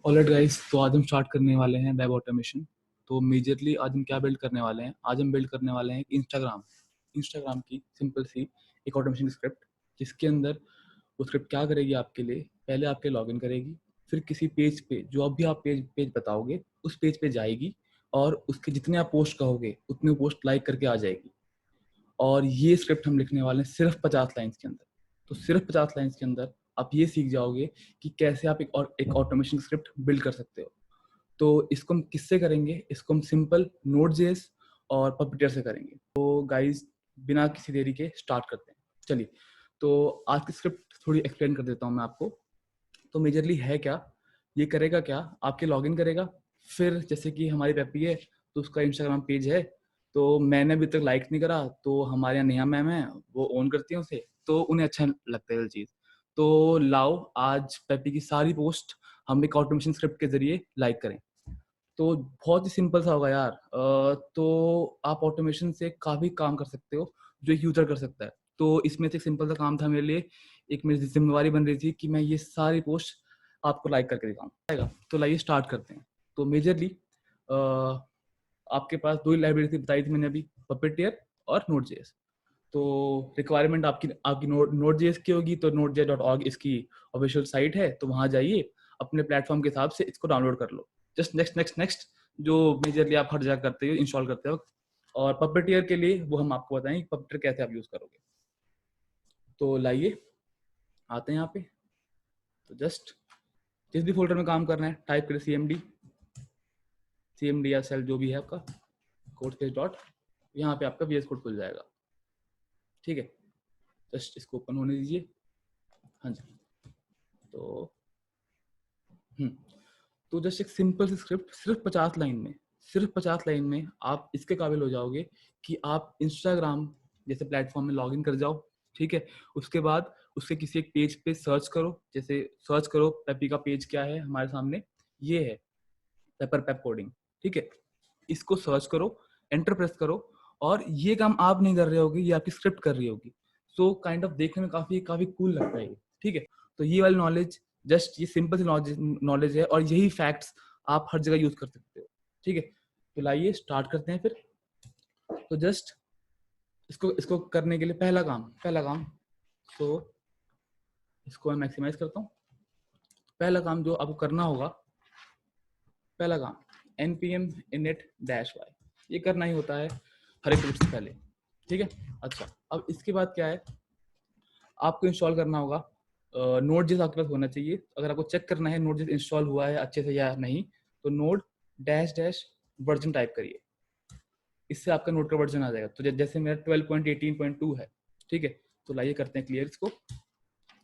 Alright guys, तो आज हम स्टार्ट करने वाले हैं वेब ऑटोमेशन। तो मेजरली आज हम क्या बिल्ड करने वाले हैं? आज हम बिल्ड करने वाले हैं इंस्टाग्राम की सिंपल सी एक ऑटोमेशन स्क्रिप्ट, जिसके अंदर वो स्क्रिप्ट क्या करेगी आपके लिए, पहले आपके लॉगिन करेगी, फिर किसी पेज पे जो अब भी आप पेज बताओगे उस पेज पे जाएगी और उसके जितने आप पोस्ट कहोगे उतने पोस्ट लाइक करके आ जाएगी। और ये स्क्रिप्ट हम लिखने वाले हैं सिर्फ 50 लाइन्स के अंदर। तो सिर्फ 50 लाइन्स के अंदर आप ये सीख जाओगे कि कैसे आप एक ऑटोमेशन स्क्रिप्ट बिल्ड कर सकते हो। तो इसको हम किससे करेंगे? इसको हम सिंपल नोड.जेएस और पपीटेयर से करेंगे। तो गाइज, बिना किसी देरी के स्टार्ट करते हैं। चलिए, तो आज की स्क्रिप्ट थोड़ी एक्सप्लेन कर देता हूँ मैं आपको। तो मेजरली है क्या, ये करेगा क्या, आपके लॉगिन करेगा, फिर जैसे कि हमारी पेपी है तो उसका इंस्टाग्राम पेज है, तो मैंने अभी तक लाइक नहीं करा, तो हमारे यहाँ नेहा मैम है, वो ऑन करती हैं उसे, तो उन्हें अच्छा लगता है ये चीज़। तो लाओ आज पेपी की सारी पोस्ट हम एक ऑटोमेशन स्क्रिप्ट के जरिए लाइक करें। तो बहुत ही सिंपल सा होगा यार। तो आप ऑटोमेशन से काफ़ी काम कर सकते हो जो एक यूजर कर सकता है। तो इसमें से एक सिंपल सा काम था मेरे लिए, एक मेरी जिम्मेवारी बन रही थी कि मैं ये सारी पोस्ट आपको लाइक करके दिखाऊँ। तो लाइए स्टार्ट करते हैं। तो मेजरली आपके पास दो ही लाइब्रेरी थी, बताई थी मैंने अभी, पपेटियर और नोड.जेएस। तो रिक्वायरमेंट आपकी आपकी नोड.जेएस की होगी, तो node.js.org इसकी ऑफिशियल साइट है, तो वहाँ जाइए, अपने प्लेटफॉर्म के हिसाब से इसको डाउनलोड कर लो। जस्ट नेक्स्ट नेक्स्ट नेक्स्ट, जो मेजरली आप हर जगह करते हो, इंस्टॉल करते हो। और पपेटियर के लिए वो हम आपको बताएंगे पपेटियर कैसे आप यूज करोगे। तो लाइए आते हैं यहाँ पे। तो जस्ट जिस भी फोल्डर में काम करना है टाइप करें cmd या सेल जो भी है आपका, कोड स्पेस डॉट, यहाँ पे आपका VS कोड खुल जाएगा। ठीक है, जस्ट इसको ओपन होने दीजिए। हाँ जी, तो तो जस्ट एक सिंपल सी स्क्रिप्ट सिर्फ 50 लाइन में आप इसके काबिल हो जाओगे कि आप इंस्टाग्राम जैसे प्लेटफॉर्म में लॉगिन कर जाओ। ठीक है, उसके बाद उसके किसी एक पेज पे सर्च करो, जैसे सर्च करो पेपी का पेज क्या है हमारे सामने, ये है पेपर पेप कोडिंग। ठीक है, इसको सर्च करो, एंटर प्रेस करो, और ये काम आप नहीं कर रहे होगे, ये आपकी स्क्रिप्ट कर रही होगी। सो काइंड ऑफ देखने में काफी काफी कूल लगता है ये। ठीक है, तो ये वाली नॉलेज, जस्ट ये सिंपल सी नॉलेज है, और यही फैक्ट्स आप हर जगह यूज कर सकते हो। ठीक है, तो लाइए स्टार्ट करते हैं फिर। तो जस्ट इसको इसको करने के लिए पहला काम, तो इसको मैं मैक्सिमाइज करता हूँ। पहला काम जो आपको करना होगा, पहला काम npm init-y, ये करना ही होता है हर एक स्क्रिप्ट से पहले। ठीक है, अच्छा, अब इसके बाद क्या है, आपको इंस्टॉल करना होगा नोड.जेएस, आपके पास होना चाहिए। अगर आपको चेक करना है नोड.जेएस इंस्टॉल हुआ है अच्छे से या नहीं, तो node dash dash version type करिए, इससे आपका नोड का वर्जन आ जाएगा। तो जैसे मेरा 12.18.2 है। ठीक है, तो लाइए करते हैं क्लियर इसको।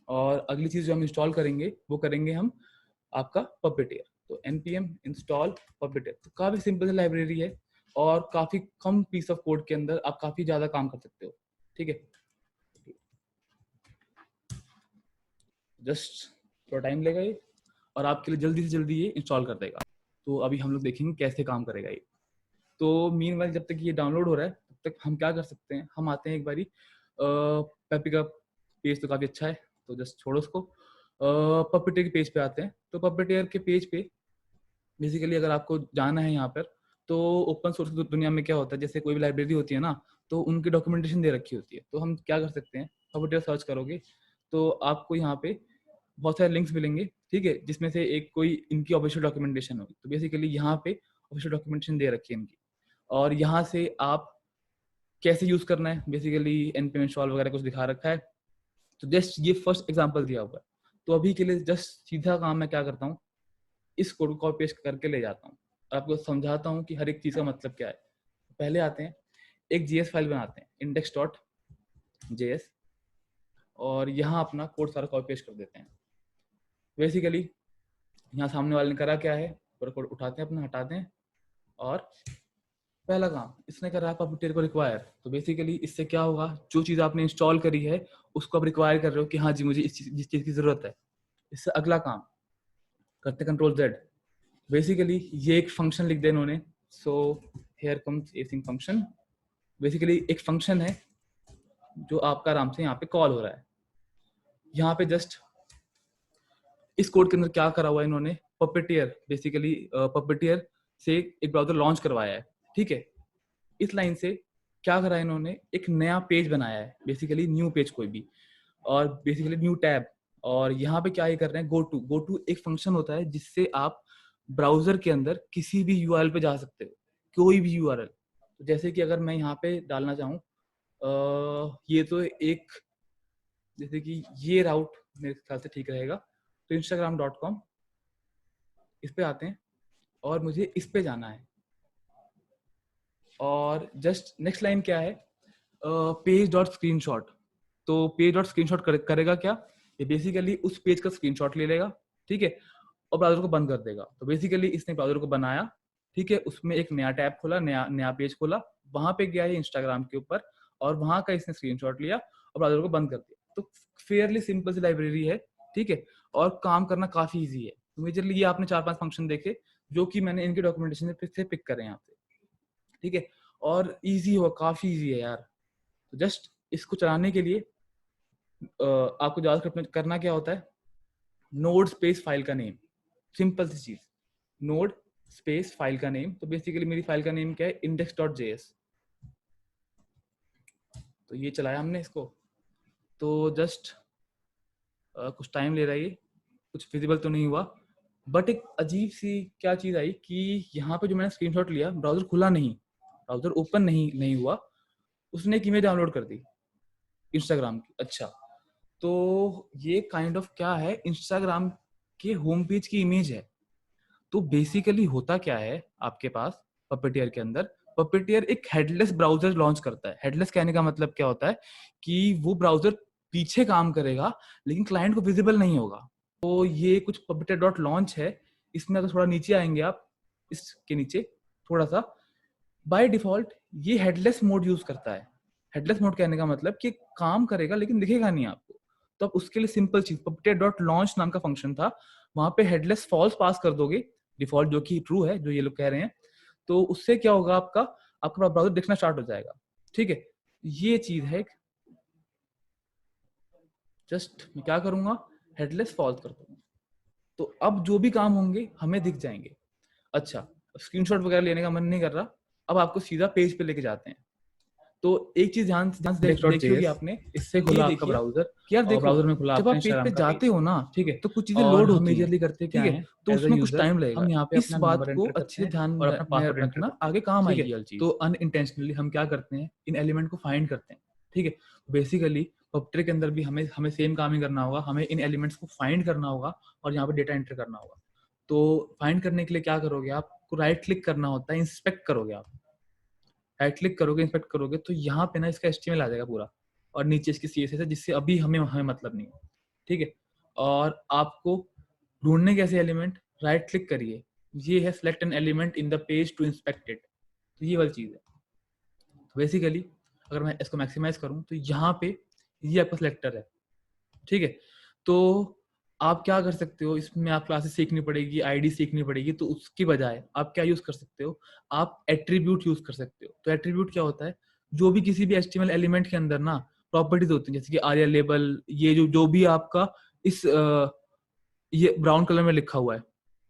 और अगली चीज जो हम इंस्टॉल करेंगे वो करेंगे हम आपका पपेटियर। तो npm install पपेटियर, तो काफी सिंपल सी लाइब्रेरी है और काफी कम पीस ऑफ कोड के अंदर आप काफी ज्यादा काम कर सकते हो। ठीक है, जस्ट थोड़ा टाइम लेगा ये, और आपके लिए जल्दी से जल्दी ये इंस्टॉल कर देगा। तो अभी हम लोग देखेंगे कैसे काम करेगा ये। तो मीनवाइल जब तक ये डाउनलोड हो रहा है तब तक हम क्या कर सकते हैं, हम आते हैं एक बारी, पेपी का पेज तो काफी अच्छा है, तो जस्ट छोड़ो उसको, पपेटियर के पेज पे आते हैं। तो पपेटियर के पेज पे बेसिकली अगर आपको जाना है यहाँ पर, तो ओपन सोर्स दुनिया में क्या होता है, जैसे कोई भी लाइब्रेरी होती है ना, तो उनकी डॉक्यूमेंटेशन दे रखी होती है। तो हम क्या कर सकते हैं, पपेटियर सर्च करोगे तो आपको यहाँ पे बहुत सारे लिंक्स मिलेंगे। ठीक है, जिसमें से एक कोई इनकी ऑफिशियल डॉक्यूमेंटेशन होगी। तो बेसिकली यहाँ पे ऑफिशियल डॉक्यूमेंटेशन दे रखी है इनकी, और यहाँ से आप कैसे यूज करना है, बेसिकली npm install वगैरह कुछ दिखा रखा है। तो जस्ट ये फर्स्ट एग्जांपल दिया हुआ है। तो अभी के लिए जस्ट सीधा काम मैं क्या करता हूँ, इस कोड को कॉपी पेस्ट करके ले जाता हूँ, आपको समझाता हूँ कि हर एक चीज का मतलब क्या है। पहले आते हैं, एक जीएस फाइल बनाते हैं index.js, और यहाँ अपना कोड सारा कॉपी पेस्ट कर देते हैं। बेसिकली यहाँ सामने वाले ने करा क्या है, पूरा कोड उठाते हैं अपना, हटाते हैं, और पहला काम इसने करा है पपेटियर को रिक्वायर। तो बेसिकली इससे क्या होगा, जो चीज आपने इंस्टॉल करी है उसको आप रिक्वायर कर रहे हो कि हाँ जी मुझे जिस चीज की जरूरत है। इससे अगला काम करते कंट्रोल जेड, बेसिकली ये एक फंक्शन लिख दिया इन्होंने। So here comes async function, basically एक फंक्शन है जो आपका आराम से यहाँ पे कॉल हो रहा है। यहाँ पे जस्ट इस कोड के अंदर क्या करा हुआ है इन्होंने, पपेटियर, बेसिकली पपेटियर से एक ब्राउजर लॉन्च करवाया है, ठीक है। इस लाइन से क्या करा है इन्होंने, एक नया पेज बनाया है, बेसिकली न्यू पेज कोई भी, और बेसिकली न्यू टैब। और यहाँ पे क्या ये कर रहे हैं, गो टू एक फंक्शन होता है जिससे आप ब्राउजर के अंदर किसी भी यूआरएल पे जा सकते हो, कोई भी यूआरएल। तो जैसे कि अगर मैं यहाँ पे डालना चाहूँ, ये तो एक, जैसे कि ये राउट मेरे ख्याल से ठीक रहेगा, तो instagram.com, इस पे आते हैं और मुझे इस पे जाना है। और जस्ट नेक्स्ट लाइन क्या है, पेज डॉट स्क्रीनशॉट। तो पेज डॉट स्क्रीनशॉट करेगा क्या, ये बेसिकली उस पेज का स्क्रीनशॉट ले लेगा, ठीक है, और ब्राउजर को बंद कर देगा। तो बेसिकली इसने ब्राउजर को बनाया, ठीक है, उसमें एक नया टैब खोला, नया पेज खोला, वहां पे गया ये इंस्टाग्राम के ऊपर, और वहां का इसने स्क्रीनशॉट लिया और ब्राउजर को बंद कर दिया। तो फेयरली सिंपल सी लाइब्रेरी है, ठीक है, और काम करना काफी ईजी है। तो मेजरली ये आपने 4-5 फंक्शन देखे जो कि मैंने इनके डॉक्यूमेंटेशन से पिक करे यहाँ पे, ठीक है, और इजी हो, काफी इजी है यार। तो जस्ट इसको चलाने के लिए आपको जावास्क्रिप्ट में करना क्या होता है, नोड स्पेस फाइल का नेम, सिंपल सी चीज, नोड स्पेस फाइल का नेम। तो बेसिकली मेरी फाइल का नेम क्या है, index.js। तो ये चलाया हमने इसको, तो जस्ट कुछ टाइम ले रहा है, ये कुछ फिजिबल तो नहीं हुआ, बट एक अजीब सी क्या चीज आई कि यहाँ पे जो मैंने स्क्रीनशॉट लिया, ब्राउजर खुला नहीं, ब्राउजर ओपन नहीं हुआ, उसने एक इमेज डाउनलोड कर दी इंस्टाग्राम की। अच्छा, तो ये काइंड ऑफ क्या है, इंस्टाग्राम के होम पेज की इमेज है। तो बेसिकली होता क्या है आपके पास पपेटियर के अंदर, पपेटियर एक हेडलेस ब्राउजर लॉन्च करता है। हेडलेस कहने का मतलब क्या होता है कि वो ब्राउजर पीछे काम करेगा लेकिन क्लाइंट को विजिबल नहीं होगा। तो ये कुछ पपेटियर डॉट लॉन्च है, इसमें अगर थोड़ा नीचे आएंगे आप, इसके नीचे थोड़ा सा, बाय डिफॉल्ट ये हेडलेस मोड यूज करता है। हेडलेस मोड कहने का मतलब कि काम करेगा लेकिन दिखेगा नहीं आपको। तो आप उसके लिए सिंपल चीज, पपेटियर डॉट लॉन्च नाम का फंक्शन था, वहां पे हेडलेस फॉल्स पास कर दोगे, डिफॉल्ट जो कि ट्रू है, जो ये लोग कह रहे हैं। तो उससे क्या होगा, आपका ब्राउजर दिखना स्टार्ट हो जाएगा, ठीक है। ये चीज है, जस्ट मैं क्या करूंगा, हेडलेस फॉल्स कर दूंगा, तो अब जो भी काम होंगे हमें दिख जाएंगे। अच्छा, स्क्रीनशॉट वगैरह लेने का मन नहीं कर रहा, अब आपको सीधा पेज पे लेके जाते हैं। तो एक चीज ध्यान से देखी होगी आपने, इससे खुला आपका ब्राउजर कि यार देखो, ब्राउजर में खुला, जब आप पेज पे जाते हो ना, ठीक है, तो कुछ चीजें लोड होती हैं, मेजरली करते क्या है, तो उसमें कुछ टाइम लगेगा। हम यहाँ पे इस बात को अच्छे से ध्यान में रखना, आगे काम आएगी ये चीज। तो अनइंटेंशनली हम क्या करते हैं, इन एलिमेंट को फाइंड करते हैं, ठीक है। बेसिकली पपेटियर के अंदर भी हमें सेम काम ही करना होगा, हमें इन एलिमेंट्स को फाइंड करना होगा और यहाँ पे डेटा एंटर करना होगा। तो फाइंड करने के लिए क्या करोगे, आपको राइट क्लिक करना होता है, इंस्पेक्ट करोगे आप, राइट क्लिक करोगे, इंस्पेक्ट करोगे, तो यहाँ पे ना इसका एचटीएमएल आ जाएगा पूरा, और नीचे इसकी सीएसएस है, जिससे अभी हमें मतलब नहीं है, ठीक है। और आपको ढूंढने कैसे एलिमेंट, राइट क्लिक करिए, ये है select an element in the page to inspect it, तो ये वाली चीज है। तो बेसिकली अगर मैं इसको मैक्सिमाइज करूं तो यहाँ पे ये आपका सिलेक्टर है, ठीक है। तो आप क्या कर सकते हो, इसमें आप क्लासेस सीखनी पड़ेगी, आईडी सीखनी पड़ेगी, तो उसकी बजाय आप क्या यूज कर सकते हो, आप एट्रीब्यूट यूज कर सकते हो। तो एट्रीब्यूट क्या होता है, जो भी किसी भी एचटीएमएल एलिमेंट के अंदर ना प्रॉपर्टीज होती हैं, जैसे कि आर्या लेबल, ये जो भी आपका इस ये ब्राउन कलर में लिखा हुआ है,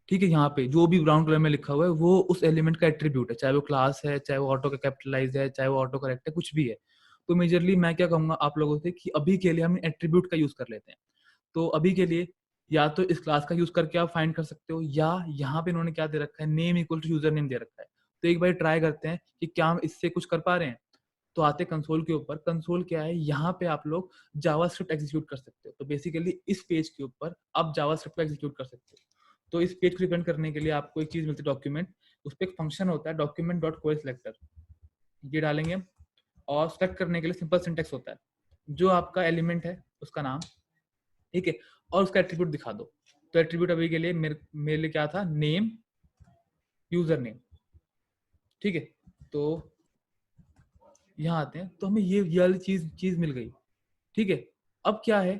ठीक है, यहाँ पे जो भी ब्राउन कलर में लिखा हुआ है वो उस एलिमेंट का एट्रीब्यूट है, चाहे वो क्लास है, चाहे वो ऑटो का कैपिटलाइज है, चाहे वो ऑटो करेक्ट है, कुछ भी है। तो मेजरली मैं क्या कहूंगा आप लोगों से कि अभी के लिए हम एट्रीब्यूट का यूज कर लेते हैं। तो अभी के लिए या तो इस क्लास का यूज करके आप फाइंड कर सकते हो, या यहाँ पे इन्होंने क्या दे रखा है, name equal to user name दे रखा है। तो एक बार ट्राई करते हैं कि क्या हम इससे कुछ कर पा रहे हैं। तो आते कंसोल के ऊपर, कंसोल क्या है, यहाँ पे आप लोग जावास्क्रिप्ट एग्जीक्यूट कर सकते हो। तो बेसिकली इस पेज के ऊपर आप जावास्क्रिप्ट को एग्जीक्यूट कर सकते हो। तो इस पेज को रिप्रेजेंट करने के लिए आपको एक चीज मिलती है, डॉक्यूमेंट, उस पर एक फंक्शन होता है डॉक्यूमेंट डॉट कोई सिलेक्टर, ये डालेंगे और सेलेक्ट करने के लिए सिंपल सिंटेक्स होता है, जो आपका एलिमेंट है उसका नाम, ठीक है, और उसका एट्रीब्यूट दिखा दो। तो एट्रीब्यूट अभी के लिए मेरे लिए क्या था, नेम, यूजर नेम, ठीक है। तो यहाँ आते हैं, तो हमें ये वाली चीज मिल गई, ठीक है। अब क्या है,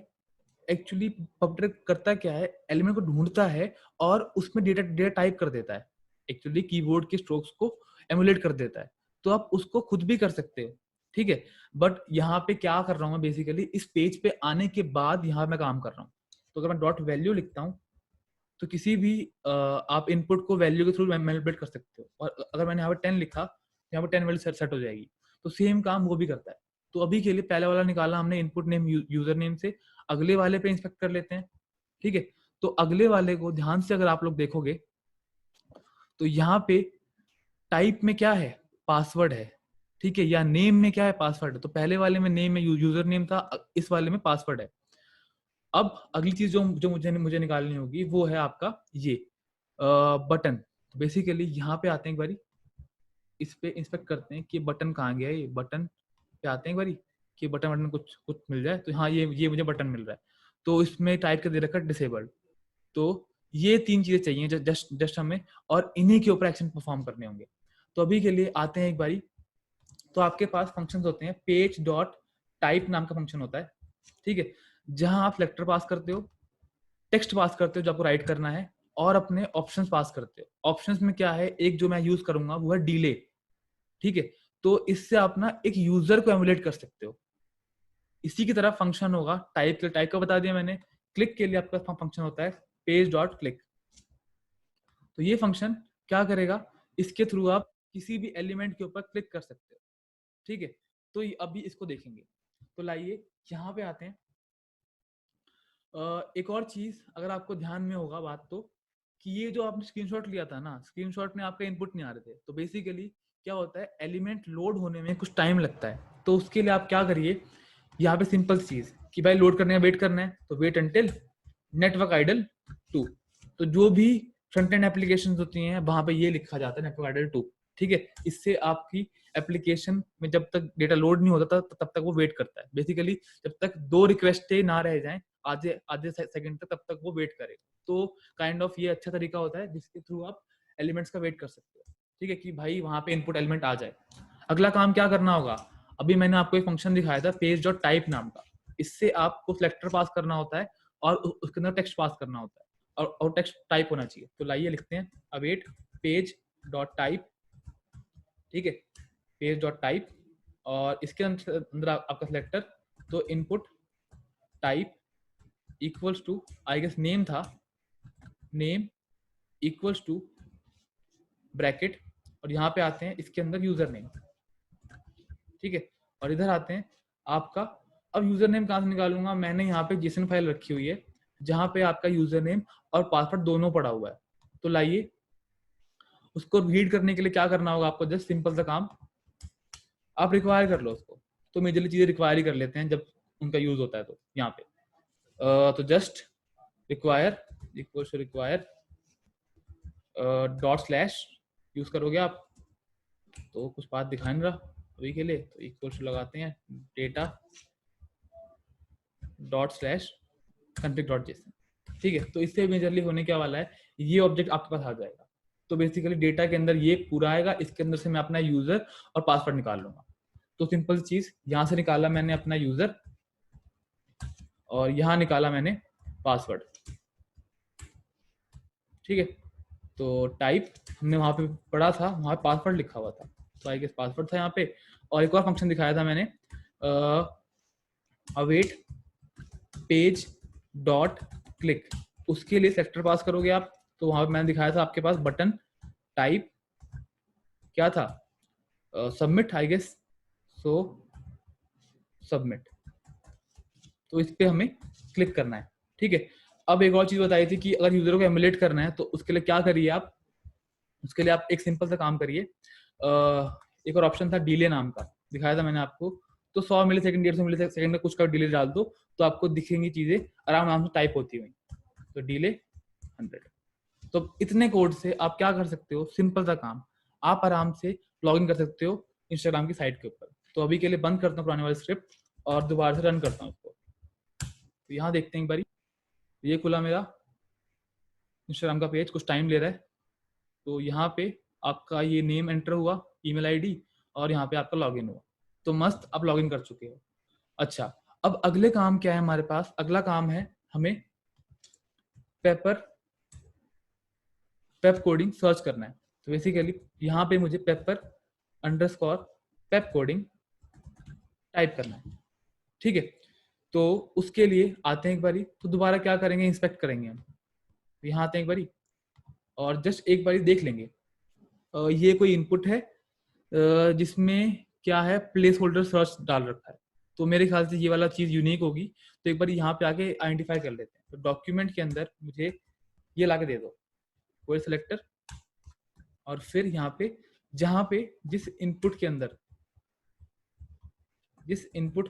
एक्चुअली पपेटियर करता क्या है, एलिमेंट को ढूंढता है और उसमें डेटा टाइप कर देता है, एक्चुअली कीबोर्ड के स्ट्रोक्स को एमुलेट कर देता है। तो आप उसको खुद भी कर सकते हो, ठीक है। बट यहाँ पे क्या कर रहा हूँ मैं, बेसिकली इस पेज पे आने के बाद यहाँ मैं काम कर रहा हूँ। तो अगर मैं डॉट वैल्यू लिखता हूँ तो किसी भी आप इनपुट को वैल्यू के थ्रू मैनिपुलेट कर सकते हो, और अगर मैंने यहाँ पे 10 लिखा तो यहाँ पे 10 वैल्यू सेट हो जाएगी। तो सेम काम वो भी करता है। तो अभी के लिए पहले वाला निकाला हमने इनपुट नेम यूजर नेम से, अगले वाले पे इंस्पेक्ट कर लेते हैं। ठीक है, तो अगले वाले को ध्यान से अगर आप लोग देखोगे तो यहाँ पे टाइप में क्या है, पासवर्ड है। ठीक है, या नेम में क्या है, पासवर्ड है। तो पहले वाले में नेम में यूजर नेम था, इस वाले में पासवर्ड है। अब अगली चीज जो जो मुझे निकालनी होगी वो है आपका ये बटन। तो बेसिकली यहाँ पे आते हैं एक बारी, इस पे इंस्पेक्ट करते हैं कि बटन कहाँ गया है। ये बटन पे आते हैं एक बारी कि बटन कुछ कुछ मिल जाए। तो हाँ, ये मुझे बटन मिल रहा है। तो इसमें टाइप कर दे रखा है डिसेबल्ड। तो ये 3 चीजें चाहिए जस्ट हमें, और इन्हीं के ऊपर एक्शन परफॉर्म करने होंगे। तो अभी के लिए आते हैं एक बारी। तो आपके पास फंक्शंस होते हैं, पेज डॉट टाइप नाम का फंक्शन होता है। ठीक है, जहां आप सेलेक्टर पास करते हो, टेक्स्ट पास करते हो जो आपको राइट करना है, और अपने ऑप्शंस पास करते हो। ऑप्शंस में क्या है, एक जो मैं यूज करूंगा वो है डिले। ठीक है, तो इससे आप ना एक यूजर को एमुलेट कर सकते हो। इसी की तरह फंक्शन होगा टाइप के, टाइप का बता दिया मैंने। क्लिक के लिए आपका फंक्शन होता है पेज डॉट क्लिक। तो ये फंक्शन क्या करेगा, इसके थ्रू आप किसी भी एलिमेंट के ऊपर क्लिक कर सकते हो। ठीक है, तो अभी इसको देखेंगे। तो लाइए यहाँ पे आते हैं। एक और चीज अगर आपको ध्यान में होगा बात, तो कि ये जो आपने स्क्रीनशॉट लिया था ना, स्क्रीनशॉट में आपका इनपुट नहीं आ रहे थे। तो बेसिकली क्या होता है, एलिमेंट लोड होने में कुछ टाइम लगता है। तो उसके लिए आप क्या करिए, यहाँ पे सिंपल चीज कि भाई लोड करने का वेट करना है, तो वेट अंटिल नेटवर्क आइडल 2। तो जो भी फ्रंट एंड एप्लीकेशन होती हैं वहां पे ये लिखा जाता है नेटवर्क आइडल 2। ठीक है, इससे आपकी एप्लीकेशन में जब तक डेटा लोड नहीं होता तब तक वो वेट करता है। बेसिकली जब तक 2 रिक्वेस्टें ना रह जाएं आधे आधे सेकंड तक, तब तक वो वेट करे। तो काइंड ऑफ ये अच्छा तरीका होता है जिसके थ्रू आप एलिमेंट्स का वेट कर सकते हो। ठीक है, कि भाई वहां पे इनपुट एलिमेंट आ जाए। अगला काम क्या करना होगा, अभी मैंने आपको एक फंक्शन दिखाया था पेज डॉट टाइप नाम का। इससे आपको सिलेक्टर पास करना होता है और उसके अंदर टेक्स्ट पास करना होता है, और टेक्स्ट टाइप होना चाहिए। तो लाइए लिखते हैं अवेट पेज डॉट टाइप। ठीक है, पेज डॉट टाइप, और इसके अंदर आपका सिलेक्टर, तो input type equals to, I guess name था, नेम इक्वल्स टू ब्रैकेट, और यहाँ पे आते हैं इसके अंदर यूजर नेम। ठीक है, और इधर आते हैं आपका, अब यूजर नेम कहाँ से निकालूंगा, मैंने यहाँ पे जेसन फाइल रखी हुई है जहाँ पे आपका यूजर नेम और पासवर्ड दोनों पड़ा हुआ है। तो लाइए उसको रीड करने के लिए क्या करना होगा आपको, जस्ट सिंपल सा काम, आप रिक्वायर कर लो उसको। तो मेजरली चीजें रिक्वायर ही कर लेते हैं जब उनका यूज होता है। तो यहाँ पे तो just require equal to require dot slash use करोगे आप, तो कुछ बात दिखा नहीं रहा अभी के लिए। तो इक्वल टू लगाते हैं data dot slash config dot JSON. ठीक है, तो इससे मेजरली होने क्या वाला है, ये ऑब्जेक्ट आपके पास आ जाएगा। तो बेसिकली डेटा के अंदर ये पूरा आएगा, इसके अंदर से मैं अपना यूजर और पासवर्ड निकाल लूंगा। तो सिंपल चीज, यहां से निकाला मैंने अपना यूजर और यहां निकाला मैंने पासवर्ड। ठीक है, तो टाइप हमने वहां पे पढ़ा था, वहां पे पासवर्ड लिखा हुआ था, तो आई गेस पासवर्ड था यहाँ पे। और एक और फंक्शन दिखाया था मैंने, अवेट पेज डॉट क्लिक, उसके लिए सेक्टर पास करोगे आप। तो वहां पे मैंने दिखाया था आपके पास बटन टाइप क्या था, submit I guess, so submit. तो इस पे हमें क्लिक करना है। ठीक है, अब एक और चीज बताई थी कि अगर यूजर को एमुलेट करना है तो उसके लिए क्या करिए आप, उसके लिए आप एक सिंपल सा काम करिए। एक और ऑप्शन था डिले नाम का, दिखाया था मैंने आपको। तो 100 मिली सेकंड 150 मिली सेकंड का कुछ का डिले डाल दो, तो आपको दिखेंगी चीजें आराम से टाइप होती हुई। तो डिले 100। तो इतने कोड से आप क्या कर सकते हो, सिंपल सा काम, आप आराम से लॉग इन कर सकते हो इंस्टाग्राम की साइट के ऊपर। तो अभी के लिए बंद करता हूँ पुराने वाले स्क्रिप्ट और दोबारा से रन करता हूँ इसको। तो यहाँ देखते हैं एक बारी, ये खुला मेरा इंस्टाग्राम का पेज, कुछ टाइम ले रहा है। तो यहाँ पे आपका ये नेम एंटर हुआ, ईमेल आईडी, और यहाँ पे आपका लॉगिन हुआ। तो मस्त, आप लॉगिन कर चुके हो। अच्छा, अब अगले काम क्या है हमारे पास, अगला काम है हमें पेप कोडिंग सर्च करना है। तो बेसिकली यहाँ पे मुझे पेपर पेप कोडिंग टाइप करना है। ठीक है, तो उसके लिए आते हैं एक बारी, तो दोबारा क्या करेंगे, इंस्पेक्ट करेंगे हम। तो यहाँ आते हैं एक बारी और जस्ट एक बारी देख लेंगे। ये कोई इनपुट है जिसमें क्या है, प्लेस होल्डर सर्च डाल रखा है, तो मेरे ख्याल से ये वाला चीज़ यूनिक होगी। तो एक बार यहाँ पे आके आइडेंटिफाई कर लेते हैं। तो डॉक्यूमेंट के अंदर मुझे ये ला के दे दो, कोई सिलेक्टर, और फिर यहाँ पे जहाँ पे जिस इनपुट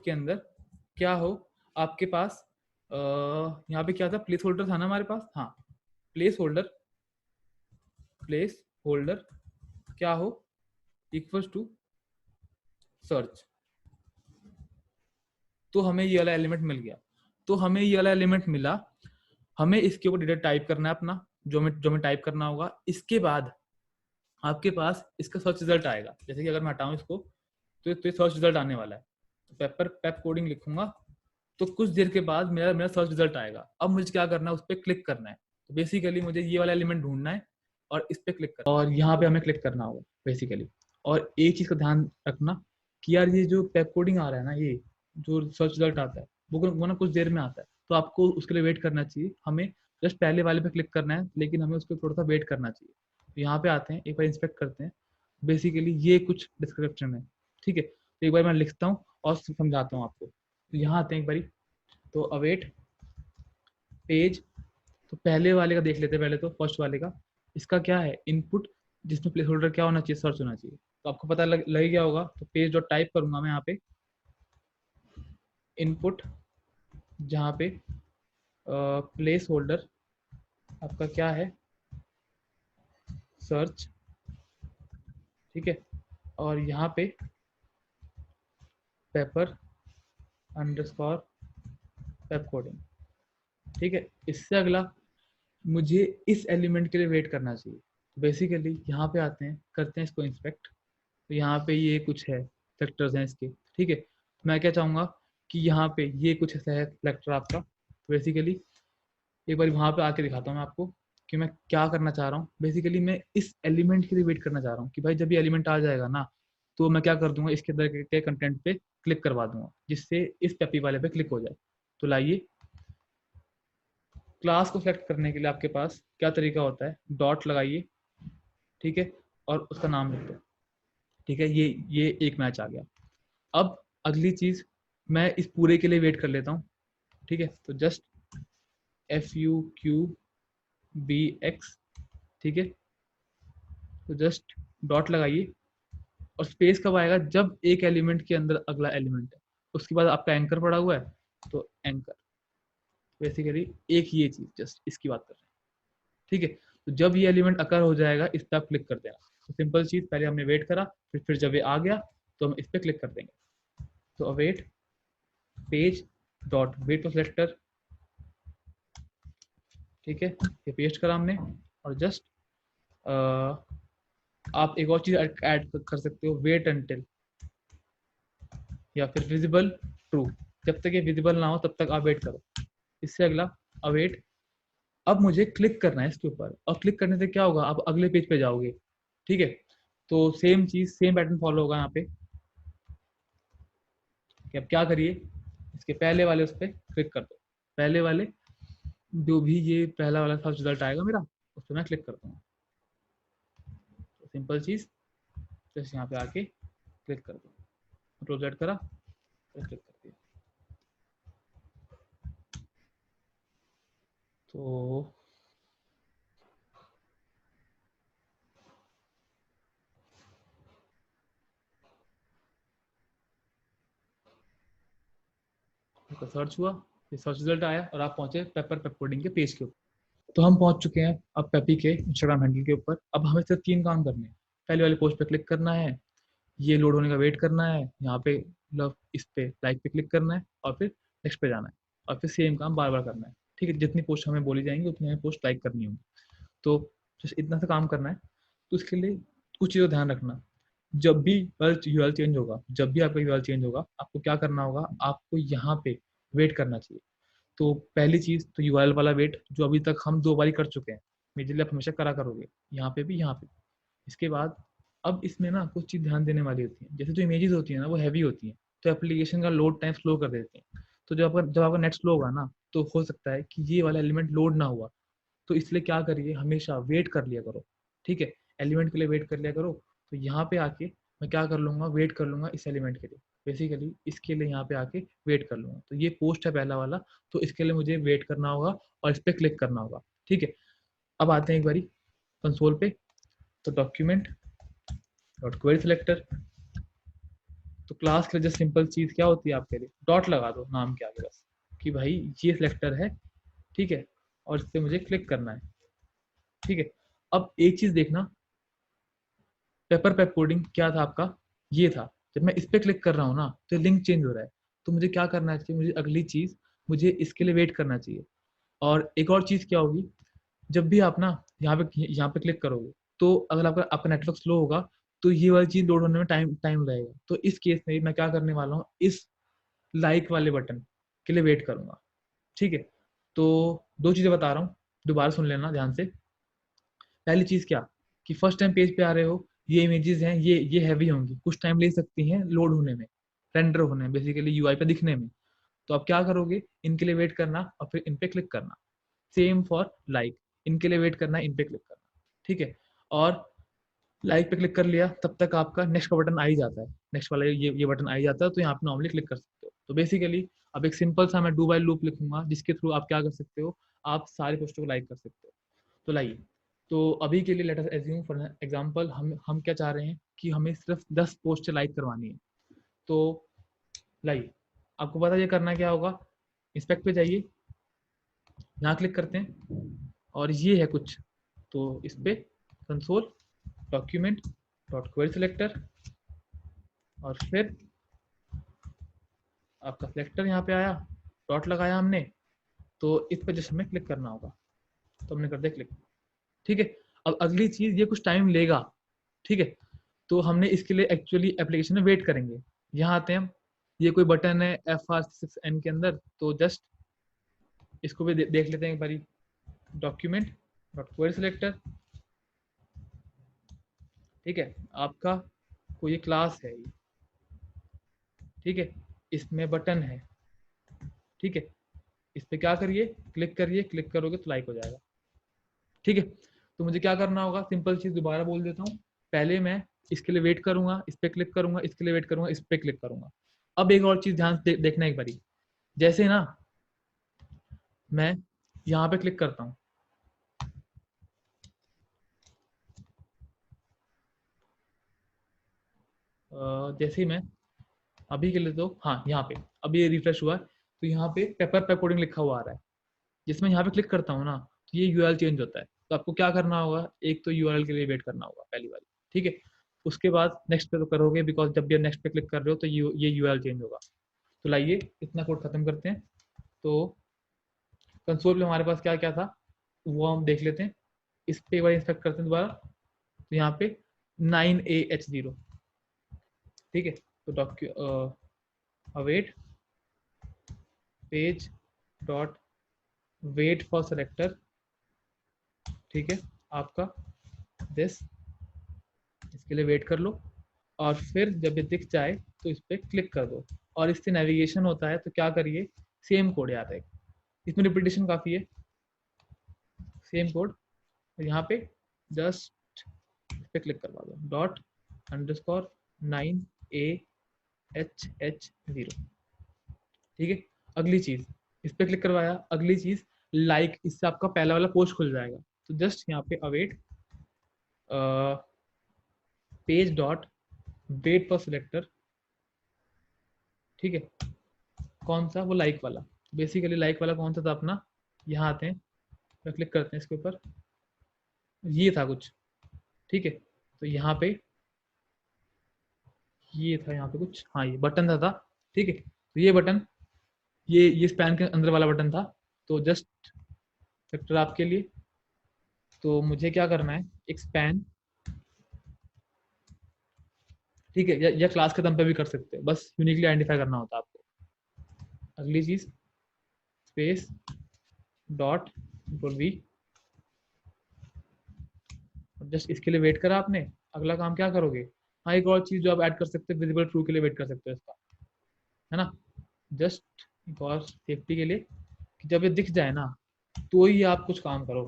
के अंदर क्या हो आपके पास, यहाँ पे क्या था, प्लेस होल्डर था ना हमारे पास, हाँ, प्लेस होल्डर क्या हो, इक्वल्स टू सर्च। तो हमें ये वाला एलिमेंट मिल गया। तो हमें ये वाला एलिमेंट मिला, हमें इसके ऊपर डेटा टाइप करना है अपना, जो हमें टाइप करना होगा। इसके बाद आपके पास इसका सर्च रिजल्ट आएगा। जैसे कि अगर मैं हटाऊं इसको, तो ये सर्च रिजल्ट आने वाला है। तो पेप कोडिंग लिखूंगा, तो कुछ देर के बाद मेरा सर्च रिजल्ट आएगा। अब मुझे क्या करना है, उस पर क्लिक करना है। तो बेसिकली मुझे ये वाला एलिमेंट ढूंढना है और इस पर क्लिक करना है, और यहाँ पे हमें क्लिक करना होगा बेसिकली। और एक चीज का ध्यान रखना कि यार ये जो पेप कोडिंग आ रहा है ना, ये जो सर्च रिजल्ट आता है वो ना कुछ देर में आता है, तो आपको उसके लिए वेट करना चाहिए। हमें जस्ट पहले वाले पे क्लिक करना है, लेकिन हमें उसको थोड़ा सा वेट करना चाहिए। तो यहाँ पे आते हैं, एक बार इंस्पेक्ट करते हैं। बेसिकली ये कुछ डिस्क्रिप्शन है, ठीक है। तो एक बार मैं लिखता हूँ और समझाता हूँ आपको। तो यहाँ आते हैं एक बारी, तो अवेट पेज, तो पहले वाले का देख लेते हैं। पहले तो फर्स्ट वाले का, इसका क्या है, इनपुट, जिसमें प्लेस होल्डर क्या होना चाहिए, सर्च होना चाहिए। तो आपको पता लग गया होगा। तो पेज डॉट टाइप करूंगा मैं यहाँ पे इनपुट, जहाँ पे प्लेस होल्डर आपका क्या है, सर्च, ठीक है। और यहाँ पे पेपर अंडरस्कोर पेप कोडिंग, ठीक है। इससे अगला मुझे इस एलिमेंट के लिए वेट करना चाहिए। तो बेसिकली यहाँ पे आते हैं, करते हैं इसको इंस्पेक्ट। तो यहाँ पे ये कुछ है, सेक्टर्स हैं इसके, ठीक है। मैं क्या चाहूँगा कि यहाँ पे ये कुछ ऐसा है सेलेक्टर आपका। तो बेसिकली एक बार वहाँ पे आके दिखाता हूँ मैं आपको कि मैं क्या करना चाह रहा हूँ। बेसिकली मैं इस एलिमेंट के लिए वेट करना चाह रहा हूँ कि भाई जब ये एलिमेंट आ जाएगा ना, तो मैं क्या कर दूंगा, इसके अंदर के कंटेंट पे क्लिक करवा दूंगा, जिससे इस पेपी वाले पे क्लिक हो जाए। तो लाइए, क्लास को सेलेक्ट करने के लिए आपके पास क्या तरीका होता है, डॉट लगाइए, ठीक है, और उसका नाम लिख दो, ठीक है। ये एक मैच आ गया। अब अगली चीज, मैं इस पूरे के लिए वेट कर लेता हूँ, ठीक है। तो जस्ट FUQBX, ठीक है। तो जस्ट डॉट लगाइए, और स्पेस कब आएगा, जब एक एलिमेंट के अंदर अगला एलिमेंट है। उसके बाद आपका एंकर पड़ा हुआ है, तो एंकर, बेसिकली एक ये चीज, जस्ट इसकी बात कर रहे हैं, ठीक है। तो जब ये एलिमेंट अकर हो जाएगा, इस पर आप क्लिक कर देना। तो सिंपल चीज, पहले हमने वेट करा, फिर जब ये आ गया तो हम इस पर क्लिक कर देंगे। तो await page dot weight of selector, ठीक है, ये पेस्ट करा हमने। और जस्ट आप एक और चीज ऐड कर सकते हो, वेट अंटिल, या फिर विजिबल ट्रू। जब तक ये विजिबल ना हो तब तक आप वेट करो। इससे अगला अवेट, अब मुझे क्लिक करना है इसके ऊपर, और क्लिक करने से क्या होगा, आप अगले पेज पे जाओगे, ठीक है। तो सेम चीज, सेम पैटर्न फॉलो होगा यहाँ पे कि अब क्या करिए, इसके पहले वाले उस पर क्लिक कर दो। पहले वाले जो भी ये पहला वाला फर्स्ट रिजल्ट आएगा मेरा, उस पर मैं क्लिक करता हूँ। तो सिंपल चीज, जस्ट यहाँ पे आके क्लिक कर दो, कंट्रोल जेड करा, फिर क्लिक कर दिया। तो सर्च हुआ, फिर सर्च रिजल्ट आया, और आप पहुंचे पेपर पेप कोडिंग के पेज के ऊपर। तो हम पहुंच चुके हैं अब पेपी के इंस्टाग्राम हैंडल के ऊपर। अब हमें सिर्फ 3 काम करने हैं। पहले वाले पोस्ट पे क्लिक करना है, ये लोड होने का वेट करना है, यहाँ पे इस पे लाइक पे क्लिक करना है, और फिर नेक्स्ट पे जाना है, और फिर सेम काम बार बार करना है, ठीक है। जितनी पोस्ट हमें बोली जाएंगी उतनी हमें पोस्ट लाइक करनी होगी। तो जस्ट इतना सा काम करना है। तो उसके लिए कुछ चीज़ों का ध्यान रखना। जब भी यूआरएल चेंज होगा, जब भी आपका यूआरएल चेंज होगा, आपको क्या करना होगा, आपको यहाँ पे वेट करना चाहिए। तो पहली चीज तो यूआरएल वाला वेट, जो अभी तक हम 2 बारी कर चुके हैं, मेजरली आप हमेशा करा करोगे, यहाँ पे भी, यहाँ पे। इसके बाद अब इसमें ना कुछ चीज ध्यान देने वाली होती है। जैसे जो इमेजेस होती है ना, वो हैवी होती हैं, तो एप्लीकेशन का लोड टाइम स्लो कर देते हैं। तो जब आपका नेट स्लो होगा ना, तो हो सकता है कि ये वाला एलिमेंट लोड ना हुआ, तो इसलिए क्या करिए, हमेशा वेट कर लिया करो, ठीक है, एलिमेंट के लिए वेट कर लिया करो। तो यहाँ पे आके मैं क्या कर लूँगा, वेट कर लूँगा इस एलिमेंट के लिए, बेसिकली इसके लिए यहाँ पे आके वेट कर लूँगा। तो ये पोस्ट है पहला वाला, तो इसके लिए मुझे वेट करना होगा और इस पर क्लिक करना होगा, ठीक है। अब आते हैं एक बारी कंसोल पे, तो डॉक्यूमेंट डॉट क्वेरी सिलेक्टर, तो क्लास के लिए जो सिंपल चीज़ क्या होती है आपके लिए, डॉट लगा दो नाम के आगे बस, कि भाई ये सिलेक्टर है, ठीक है, और इस पर मुझे क्लिक करना है, ठीक है। अब एक चीज़ देखना, पेपर पेप कोडिंग क्या था आपका, ये था। जब मैं इस पर क्लिक कर रहा हूँ ना, तो लिंक चेंज हो रहा है। तो मुझे क्या करना चाहिए, मुझे अगली चीज़, मुझे इसके लिए वेट करना चाहिए। और एक और चीज़ क्या होगी, जब भी आप ना यहाँ पे क्लिक करोगे, तो अगर आपका नेटवर्क स्लो होगा, तो ये वाली चीज़ लोड होने में टाइम टाइम लगेगा। तो इस केस में मैं क्या करने वाला हूँ, इस लाइक वाले बटन के लिए वेट करूंगा, ठीक है। तो दो चीज़ें बता रहा हूँ, दोबारा सुन लेना ध्यान से। पहली चीज़ क्या, कि फर्स्ट टाइम पेज पे आ रहे हो, ये इमेजेस हैं, ये हैवी होंगी, कुछ टाइम ले सकती हैं लोड होने में, रेंडर होने में, बेसिकली यूआई पे दिखने में। तो आप क्या करोगे, इनके लिए वेट करना और फिर इन पे क्लिक करना। सेम फॉर लाइक, इनके लिए वेट करना, इन पे क्लिक करना, ठीक है। और लाइक पे क्लिक कर लिया, तब तक आपका नेक्स्ट का बटन आ ही जाता है, नेक्स्ट वाला ये बटन आ ही जाता है, तो यहाँ पे नॉर्मली क्लिक कर सकते हो। तो बेसिकली अब एक सिंपल सा मैं डू बाई लूप लिखूंगा, जिसके थ्रू आप क्या कर सकते हो, आप सारे पोस्टों को लाइक कर सकते हो। तो लाइए, तो अभी के लिए let us assume for example, हम क्या चाह रहे हैं कि हमें सिर्फ 10 पोस्ट लाइक करवानी है। तो लाइए, आपको पता ये करना क्या होगा, इंस्पेक्ट पे जाइए, यहाँ क्लिक करते हैं, और ये है कुछ, तो इस पे console document dot query selector, और फिर आपका सिलेक्टर यहाँ पे आया, डॉट लगाया हमने, तो इस पे जस्ट हमें क्लिक करना होगा, तो हमने कर दिया क्लिक, ठीक है। अब अगली चीज, ये कुछ टाइम लेगा, ठीक है, तो हमने इसके लिए एक्चुअली एप्लीकेशन में वेट करेंगे। यहाँ आते हैं हम, ये कोई बटन है FR6N के अंदर, तो जस्ट इसको भी देख लेते हैं एक बारी, डॉक्यूमेंट डॉट क्वेरी सिलेक्टर, ठीक है, आपका कोई क्लास है ये, ठीक है, इसमें बटन है, ठीक है, इस पे क्या करिए, क्लिक करिए, क्लिक करोगे तो लाइक हो जाएगा, ठीक है। तो मुझे क्या करना होगा, सिंपल चीज दोबारा बोल देता हूँ, पहले मैं इसके लिए वेट करूंगा, इस पे क्लिक करूंगा, इसके लिए वेट करूंगा, इस पे क्लिक करूंगा। अब एक और चीज ध्यान से देखना एक बारी, जैसे ना मैं यहाँ पे क्लिक करता हूँ, जैसे ही मैं अभी के लिए, तो हाँ यहाँ पे अभी ये रिफ्रेश हुआ है, तो यहाँ पे पेपर पे कोडिंग लिखा हुआ आ रहा है, जिसमें यहाँ पे क्लिक करता हूँ ना, तो ये यूआरएल चेंज होता है। तो आपको क्या करना होगा, एक तो यूआरएल के लिए वेट करना होगा पहली बार, ठीक है, उसके बाद नेक्स्ट पे तो करोगे, बिकॉज जब भी नेक्स्ट पे क्लिक कर रहे हो तो ये यूआरएल चेंज होगा। तो लाइए इतना कोड खत्म करते हैं। तो कंसोल में हमारे पास क्या क्या था, वो हम देख लेते हैं, इस पे एक बार इंस्पेक्ट करते हैं दोबारा, तो यहाँ पे 9AH0, ठीक है, तो await page dot wait for selector, ठीक है, आपका दिस, इसके लिए वेट कर लो, और फिर जब ये दिख जाए तो इस पर क्लिक कर दो, और इससे नेविगेशन होता है, तो क्या करिए, सेम कोड याद है, इसमें रिपीटेशन काफ़ी है, सेम कोड, यहाँ पे जस्ट इस पे क्लिक करवा दो, डॉट अंडरस्कोर 9AH0, ठीक है। अगली चीज़, इस पे क्लिक करवाया, अगली चीज़ लाइक, इससे आपका पहला वाला पोस्ट खुल जाएगा। तो जस्ट यहाँ पे await page dot wait for selector, ठीक है, कौन सा, वो लाइक वाला, बेसिकली लाइक वाला कौन सा था अपना, यहाँ आते हैं, तो क्लिक करते हैं इसके ऊपर, ये था कुछ, ठीक है, तो यहाँ पे ये था, यहाँ पे कुछ, हाँ ये बटन था, ठीक है, तो ये बटन, ये स्पैन के अंदर वाला बटन था, तो जस्ट सेक्टर आपके लिए, तो मुझे क्या करना है, एक स्पैन, ठीक है, या क्लास के दम पे भी कर सकते हैं, बस यूनिकली आइडेंटिफाई करना होता है आपको। अगली चीज, स्पेस डॉट वी, जस्ट इसके लिए वेट करा आपने, अगला काम क्या करोगे, हाँ एक और चीज जो आप ऐड कर सकते हैं, विजिबल ट्रू के लिए वेट कर सकते हो इसका, है ना, जस्ट एक और सेफ्टी के लिए, कि जब ये दिख जाए ना, तो ही आप कुछ काम करो,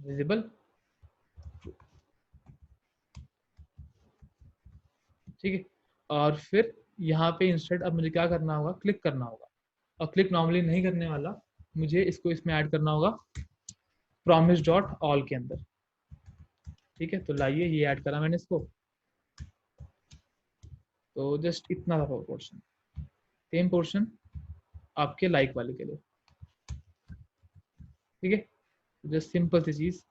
विजिबल, ठीक है। और फिर यहाँ पे इंस्टेड अब मुझे क्या करना होगा, क्लिक करना होगा। और क्लिक नॉर्मली नहीं करने वाला, मुझे इसको इसमें ऐड करना होगा प्रॉमिस डॉट ऑल के अंदर, ठीक है। तो लाइए ये ऐड करा मैंने इसको, तो जस्ट इतना था पोर्शन, सेम पोर्शन आपके लाइक वाले के लिए, ठीक है। जस्ट सिंपल सी चीज,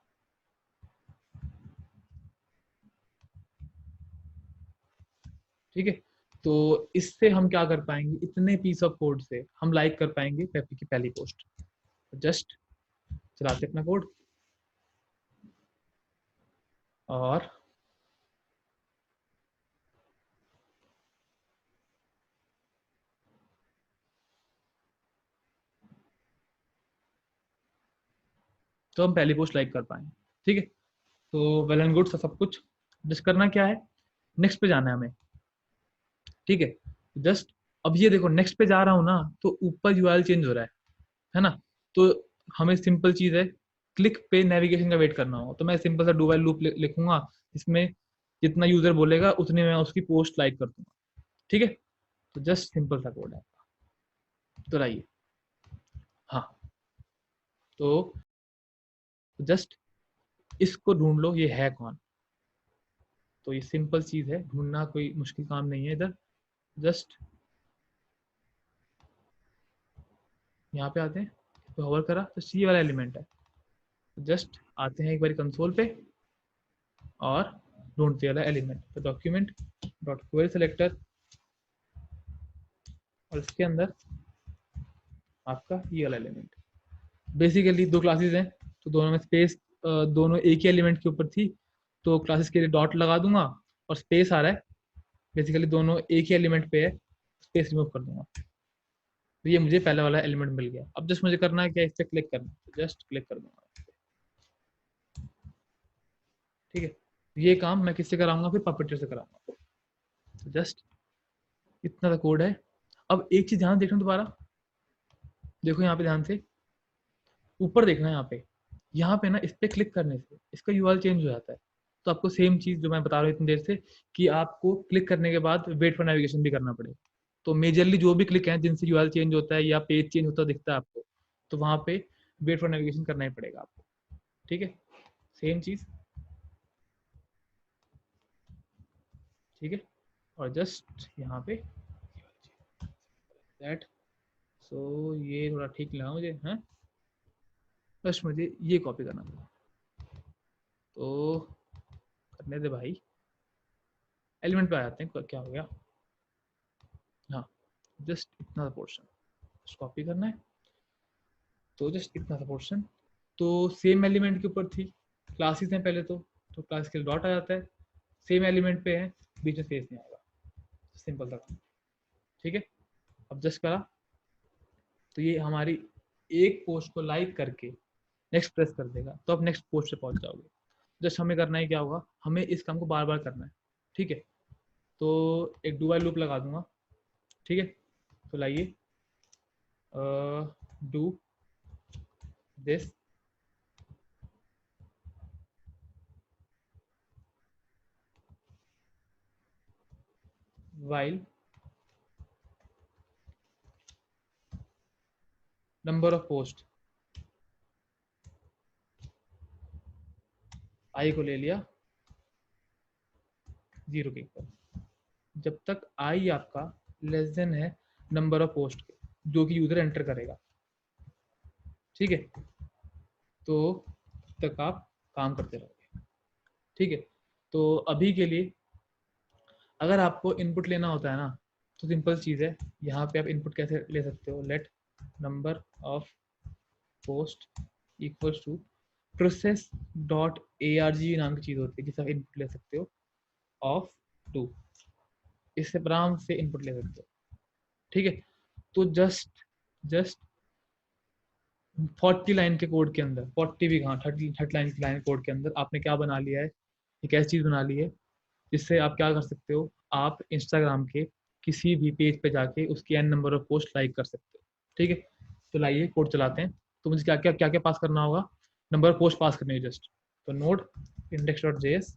ठीक है। तो इससे हम क्या कर पाएंगे, इतने पीस ऑफ कोड से हम लाइक कर पाएंगे पेपी की पहली पोस्ट। जस्ट चलाते अपना कोड और तो हम पहली पोस्ट लाइक कर पाएंगे, ठीक है। तो वेल एंड गुड सब कुछ। जस्ट करना क्या है, नेक्स्ट पे जाना है हमें, ठीक है। जस्ट अब ये देखो नेक्स्ट पे जा रहा हूँ ना, तो ऊपर यूआरएल चेंज हो रहा है ना। तो हमें सिंपल चीज है, क्लिक पे नेविगेशन का वेट करना होगा। तो मैं सिंपल सा डू व्हाइल लूप लिखूंगा, इसमें जितना यूजर बोलेगा उतने में उसकी पोस्ट लाइक कर दूंगा, ठीक है। तो जस्ट सिंपल सा कोड है। तो लाइए, हाँ, तो जस्ट इसको ढूंढ लो, ये है कौन। तो ये सिंपल चीज है, ढूंढना कोई मुश्किल काम नहीं है इधर। जस्ट यहाँ पे आते हैं, तो होवर करा तो सी वाला एलिमेंट है। जस्ट आते हैं एक बार कंसोल पे और ढूंढते वाला एलिमेंट, तो डॉक्यूमेंट डॉट क्वेरी सेलेक्टर, और इसके अंदर आपका ये वाला एलिमेंट। बेसिकली दो क्लासेस हैं, तो दोनों में स्पेस, दोनों एक ही एलिमेंट के ऊपर थी, तो क्लासेस के लिए डॉट लगा दूंगा और स्पेस आ रहा है, बेसिकली दोनों एक ही एलिमेंट पे है, स्पेस रिमूव कर दूंगा। तो ये मुझे पहले वाला एलिमेंट मिल गया। अब जस्ट मुझे करना है क्या, इस पर क्लिक करना है, तो जस्ट क्लिक कर दूंगा, ठीक है। ये काम मैं किससे कराऊंगा, फिर पपेटर से कराऊंगा। तो जस्ट इतना सा कोड है। अब एक चीज ध्यान देखना दोबारा, देखो यहाँ पे ध्यान से, ऊपर देखना है यहाँ पे ना इस पे क्लिक करने से इसका यूआरएल चेंज हो जाता है। तो आपको सेम चीज जो मैं बता रहा हूँ इतनी देर से, कि आपको क्लिक करने के बाद वेट फॉर नेविगेशन भी करना पड़ेगा। तो मेजरली जो भी क्लिक हैं जिनसे यूआरएल चेंज होता है या पेज चेंज होता दिखता है आपको, तो वहां पे वेट फॉर नेविगेशन करना ही पड़ेगा आपको, ठीक है। सेम चीज, ठीक है। और जस्ट यहाँ पे दैट, सो ये थोड़ा ठीक लगा मुझे, है। बस मुझे ये कॉपी करना था, तो करने दे भाई। एलिमेंट पे आ जाते हैं, क्या हो गया, हाँ। जस्ट इतना सा पोर्शन कॉपी करना है, तो जस्ट इतना सा पोर्शन। तो सेम एलिमेंट के ऊपर थी, क्लासेस हैं पहले तो क्लास के लिए डॉट आ जाता है, सेम एलिमेंट पे है, बीच में स्पेस नहीं आएगा, सिंपल सा काम, ठीक है। अब जस्ट करा, तो ये हमारी एक पोस्ट को लाइक करके नेक्स्ट प्रेस कर देगा, तो अब नेक्स्ट पोस्ट पे पहुंच जाओगे। जस्ट हमें करना है क्या होगा, हमें इस काम को बार बार करना है, ठीक है। तो एक डू व्हाइल लूप लगा दूंगा, ठीक है। तो लाइए, do this while number of post, I को ले लिया 0 के ऊपर, जब तक आई आपका लेस देन है नंबर ऑफ पोस्ट के जो कि यूजर एंटर करेगा, ठीक है। तो तब तक आप काम करते रहोगे, ठीक है। तो अभी के लिए अगर आपको इनपुट लेना होता है ना, तो सिंपल चीज़ है, यहाँ पे आप इनपुट कैसे ले सकते हो, let number of post equals to process dot A R G नाम की चीज़ होती है जिससे आप इनपुट ले सकते हो ऑफ 2, इससे आराम से इनपुट ले सकते हो, ठीक है। तो जस्ट जस्ट 40 लाइन के कोड के अंदर, 40 भी कहाँ, 30 लाइन कोड के अंदर आपने क्या बना लिया है, एक ऐसी चीज़ बना ली है जिससे आप क्या कर सकते हो, आप इंस्टाग्राम के किसी भी पेज पे जाके उसकी N number of post like कर सकते हो, ठीक है। तो लाइए कोड चलाते हैं। तो मुझे क्या क्या क्या क्या पास करना होगा, नंबर पोस्ट पास करने की जस्ट। तो नोड इंडेक्स डॉट जेएस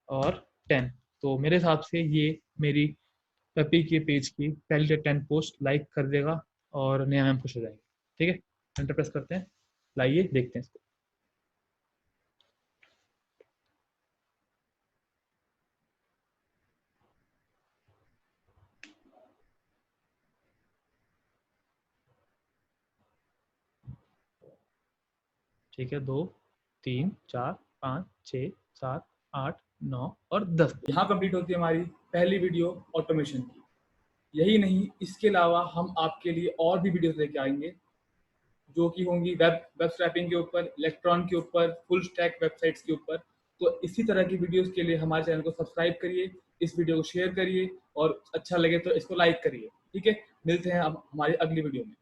और 10। तो मेरे हिसाब से ये मेरी पेपी के पेज की पहले 10 पोस्ट लाइक कर देगा और नया मैम खुश हो जाएंगे। ठीक है, एंटर प्रेस करते हैं, लाइए देखते हैं इसको। ठीक है, 2 3 4 5 6 7 8 9 और 10। यहाँ कंप्लीट होती है हमारी पहली वीडियो ऑटोमेशन की। यही नहीं, इसके अलावा हम आपके लिए और भी वीडियोस लेके आएंगे जो कि होंगी वेब स्क्रैपिंग के ऊपर, इलेक्ट्रॉन के ऊपर, फुल स्टैक वेबसाइट्स के ऊपर। तो इसी तरह की वीडियोस के लिए हमारे चैनल को सब्सक्राइब करिए, इस वीडियो को शेयर करिए और अच्छा लगे तो इसको लाइक करिए। ठीक है, मिलते हैं अब हमारी अगली वीडियो में।